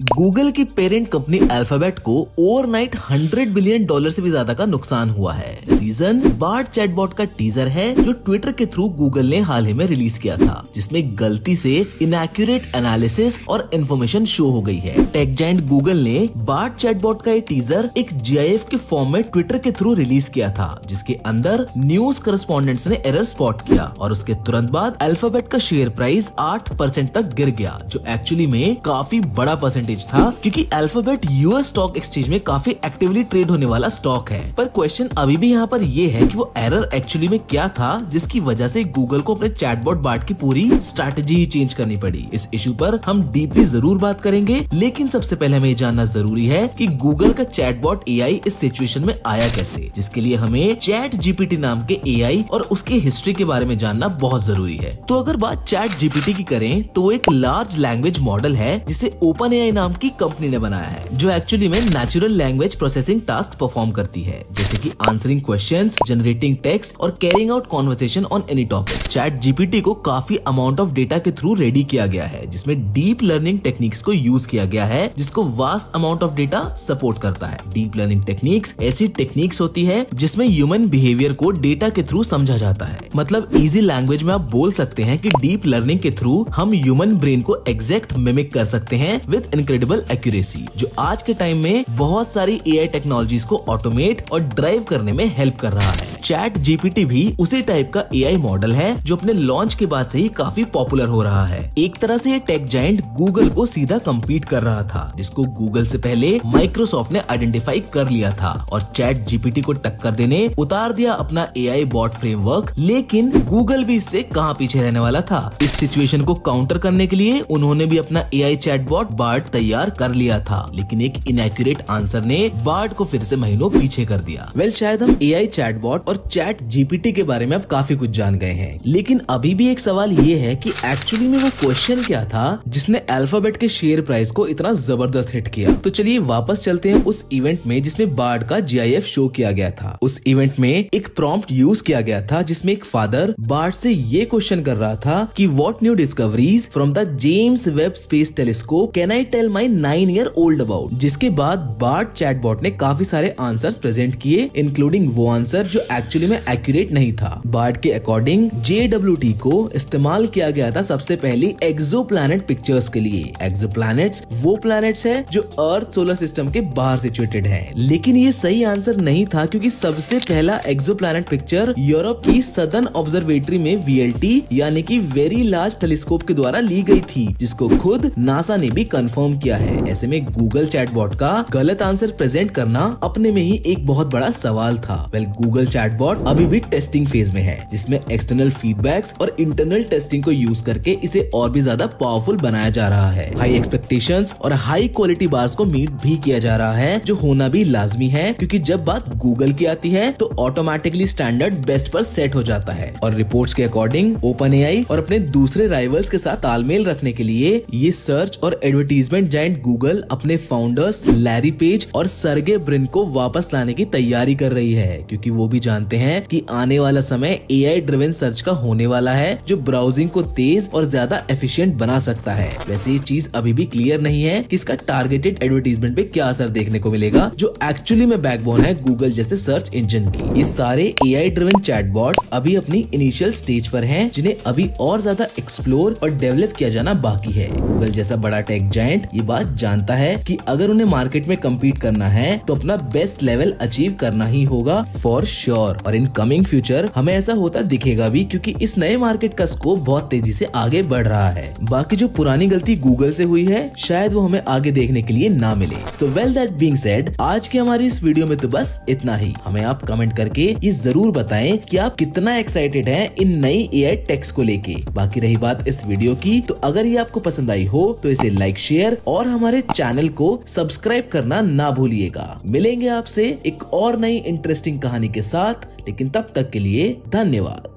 Google की parent company alphabet को overnight $100 billion से भी ज्यादा का नुकसान हुआ है। रीजन बार्ड चैटबॉट का टीजर है जो ट्विटर के थ्रू गूगल ने हाल ही में रिलीज किया था, जिसमें गलती से इनएक्यूरेट एनालिसिस और इन्फॉर्मेशन शो हो गई है। टेक जायंट गूगल ने बार्ड चैटबॉट का ये टीजर एक GIF के फॉर्म में ट्विटर के थ्रू रिलीज किया था, जिसके अंदर न्यूज करस्पॉन्डेंट्स ने एरर स्पॉट किया और उसके तुरंत बाद अल्फाबेट का शेयर प्राइस 8% तक गिर गया, जो एक्चुअली में काफी बड़ा परसेंटेज था, क्योंकि अल्फाबेट यूएस स्टॉक एक्सचेंज में काफी एक्टिवली ट्रेड होने वाला स्टॉक है। पर क्वेश्चन अभी भी यहाँ पर ये है कि वो एरर एक्चुअली में क्या था जिसकी वजह से गूगल को अपने चैटबॉट बार्ड की पूरी स्ट्रैटेजी चेंज करनी पड़ी। इस इशू पर हम डीपली जरूर बात करेंगे, लेकिन सबसे पहले हमें जानना जरूरी है कि गूगल का चैटबॉट AI इस सिचुएशन में आया कैसे, जिसके लिए हमें चैट GPT नाम के AI और उसकी हिस्ट्री के बारे में जानना बहुत जरूरी है। तो अगर बात चैट GPT की करें तो वो एक लार्ज लैंग्वेज मॉडल है जिसे OpenAI नाम की कंपनी ने बनाया है, जो एक्चुअली में natural language processing task perform करती है, जैसे कि आंसरिंग क्वेश्चंस, जनरेटिंग टेक्स्ट और carrying out conversation on any topic. Chat GPT को काफी अमाउंट ऑफ डेटा के थ्रू रेडी किया गया है, जिसमें डीप लर्निंग टेक्निक्स को यूज किया गया है, जिसको vast amount of data support करता है। डीप लर्निंग टेक्निक्स ऐसी टेक्निक्स होती है जिसमें ह्यूमन बिहेवियर को डेटा के थ्रू समझा जाता है। मतलब इजी लैंग्वेज में आप बोल सकते हैं कि डीप लर्निंग के थ्रू हम ह्यूमन ब्रेन को एग्जैक्ट मिमिक कर सकते हैं विद इनक्रेडिबल एक्यूरेसी, जो आज के टाइम में बहुत सारी AI टेक्नोलॉजीज को ऑटोमेट और ड्राइव करने में हेल्प कर रहा है। चैट GPT भी उसी टाइप का AI मॉडल है जो अपने लॉन्च के बाद से ही काफी पॉपुलर हो रहा है। एक तरह से ये टेक जायंट गूगल को सीधा कम्पीट कर रहा था, जिसको गूगल से पहले माइक्रोसॉफ्ट ने आइडेंटिफाई कर लिया था और चैट GPT को टक्कर देने उतार दिया अपना AI बॉट फ्रेमवर्क। लेकिन गूगल भी इससे कहां पीछे रहने वाला था। इस सिचुएशन को काउंटर करने के लिए उन्होंने भी अपना AI चैटबॉट बार्ड तैयार कर लिया था, लेकिन एक इनएक्यूरेट आंसर ने बार्ड को फिर से महीनों पीछे कर दिया। शायद हम AI चैटबॉट और चैट GPT के बारे में अब काफी कुछ जान गए हैं, लेकिन अभी भी एक सवाल ये है कि एक्चुअली में वो क्वेश्चन क्या था जिसने अल्फाबेट के शेयर प्राइस को इतना जबरदस्त हिट किया। तो चलिए वापस चलते हैं उस इवेंट में जिसमें बार्ड का GIF शो किया गया था। उस इवेंट में एक प्रॉम्प्ट यूज किया गया था जिसमें एक फादर बार्ड से ये क्वेश्चन कर रहा था कि what new discoveries from the James Webb space telescope can I tell my 9-year-old about. जिसके बाद बार्ड चैटबॉट ने काफी सारे आंसर्स प्रेजेंट किए, इंक्लूडिंग वो आंसर जो एक्चुअली में एक्यूरेट नहीं था। बार्ड के अकॉर्डिंग JWT को इस्तेमाल किया गया था सबसे पहले एक्सोप्लैनेट पिक्चर्स के लिए। एक्सोप्लैनेट्स वो प्लैनेट्स है जो अर्थ सोलर सिस्टम के बाहर सिचुएटेड है, लेकिन ये सही आंसर नहीं था, क्योंकि सबसे पहला एक्सोप्लैनेट पिक्चर यूरोप की सदर्न ऑब्जर्वेटरी में VLT यानी कि वेरी लार्ज टेलीस्कोप के द्वारा ली गई थी, जिसको खुद नासा ने भी कंफर्म किया है। ऐसे में गूगल चैटबॉट का गलत आंसर प्रेजेंट करना अपने में ही एक बहुत बड़ा सवाल था। गूगल चैटबॉट अभी भी टेस्टिंग फेज में है, जिसमें एक्सटर्नल फीडबैक्स और इंटरनल टेस्टिंग को यूज करके इसे और भी ज्यादा पावरफुल बनाया जा रहा है। हाई एक्सपेक्टेशंस और हाई क्वालिटी बार्स को मीट भी किया जा रहा है, जो होना भी लाजमी है, क्योंकि जब बात गूगल की आती है तो ऑटोमेटिकली स्टैंडर्ड बेस्ट पर सेट हो जाता है। और रिपोर्ट्स के अकॉर्डिंग OpenAI और अपने दूसरे राइवल्स के साथ तालमेल रखने के लिए ये सर्च और एडवर्टीजमेंट जायंट गूगल अपने फाउंडर्स लैरी पेज और सर्गे ब्रिन को वापस लाने की तैयारी कर रही है, क्योंकि वो भी जानते हैं कि आने वाला समय AI ड्रिवन सर्च का होने वाला है, जो ब्राउजिंग को तेज और ज्यादा एफिशिएंट बना सकता है। वैसे ये चीज अभी भी क्लियर नहीं है कि इसका टारगेटेड एडवर्टीजमेंट पे क्या असर देखने को मिलेगा, जो एक्चुअली में बैकबोन है गूगल जैसे सर्च इंजन की। ये सारे AI ड्रिवन चैटबॉट्स अभी अपनी इनिशियल स्टेज पर हैं, जिन्हें अभी और ज्यादा एक्सप्लोर और डेवलप किया जाना बाकी है। गूगल जैसा बड़ा टेक जायंट ये बात जानता है कि अगर उन्हें मार्केट में कम्पीट करना है तो अपना बेस्ट लेवल अचीव करना ही होगा फॉर श्योर। और इन कमिंग फ्यूचर हमें ऐसा होता दिखेगा भी, क्योंकि इस नए मार्केट का स्कोप बहुत तेजी से आगे बढ़ रहा है। बाकी जो पुरानी गलती गूगल से हुई है शायद वो हमें आगे देखने के लिए ना मिले। So well that being said, आज की हमारी इस वीडियो में तो बस इतना ही। हमें आप कमेंट करके ये जरूर बताएं कि आप कितना एक्साइटेड हैं इन नई AI टेक्स को लेके। बाकी रही बात इस वीडियो की, तो अगर ये आपको पसंद आई हो तो इसे लाइक, शेयर और हमारे चैनल को सब्सक्राइब करना ना भूलिएगा। मिलेंगे आपसे एक और नई इंटरेस्टिंग कहानी के साथ, लेकिन तब तक के लिए धन्यवाद।